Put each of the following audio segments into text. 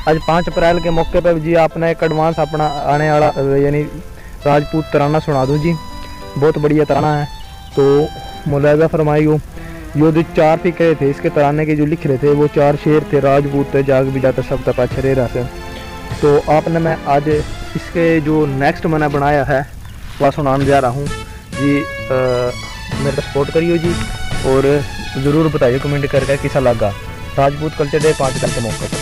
आज 5 अप्रैल के मौके पर जी आपने एक एडवांस अपना आने वाला यानी राजपूत तराना सुना दूँ जी। बहुत बढ़िया तराना है, तो मुलाजा फरमाइयो। यो जो 4 फिक्रे थे इसके तराने के जो लिख रहे थे वो 4 शेर थे। राजपूत जाग भी जाता सब तपा छरे रहा। तो आपने मैं आज इसके जो नेक्स्ट मैंने बनाया है वह सुनाने जा रहा हूँ जी। मेरे को सपोर्ट करियो जी और ज़रूर बताइए कमेंट करके कैसा लगा। राजपूत कल्चर डे 5 अप्रैल के मौके पर।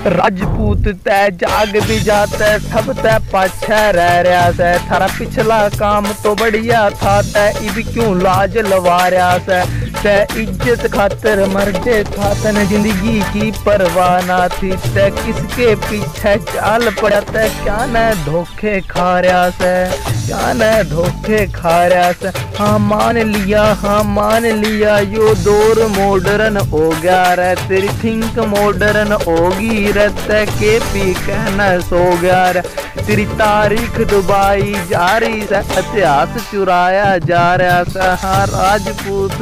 राजपूत तय जाग भी जाता सब तय पाछा रह रहा से। थारा पिछला काम तो बढ़िया था तय इब क्यों लाज लवा रहा से। तय इज्जत खातर मर जे था तन जिंदगी की परवाह ना थी। तय किसके पीछे चाल पड़ा तय क्या न धोखे खा रहा से। क्या न धोखे खा रहा से। हाँ मान लिया यो दौर मॉडर्न हो गया रे। तेरी थिंक मॉडर्न होगी रहता के पी कहना सो गया रे। तेरी तारीख दुबाई जा रही से, इतिहास चुराया जा रहा से। हाँ राजपूत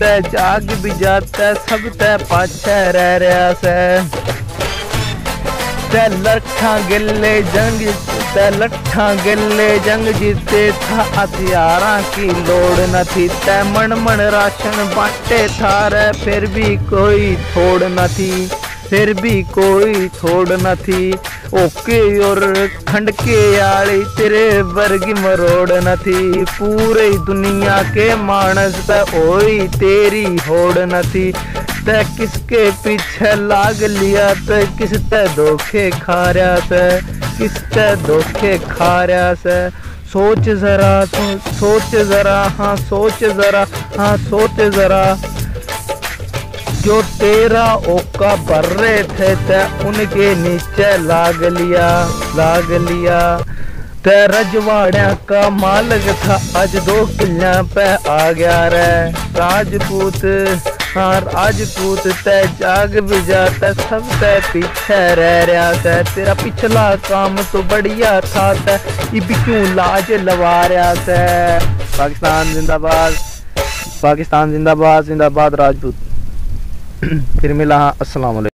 तय जाग भी जाता सब तय पाछे रह रहा से। तय लट्ठा गिल्ले जंग जीते था हथियारा की लोड़ न थी। तय मन राशन बांटे थारे फिर भी कोई थोड़ न थी। ओके और खंड के आड़ी तेरे वर्गी मरोड़ न थी। पूरी दुनिया के मानस पे ओई तेरी होड़ न थी। तय किसके पीछे लाग लिया तय किस तय धोखे खा रहा तय किस तय धोखे खा रहा से। सोच जरा जो तेरा ओका भर रहे थे तय उनके नीचे लाग लिया। तय रजवाड़ा का मालिक था आज 2 किल्लियां पे आ गया रे। राजपूत हाँ राजपूत तय जाग भी जाता सब तय पीछे रह रहा है। तेरा पिछला काम तो बढ़िया था तय इब क्यों लाज लवा रहा है। पाकिस्तान जिंदाबाद जिंदाबाद राजपूत। फिर मिला। अस्सलाम वालेकुम।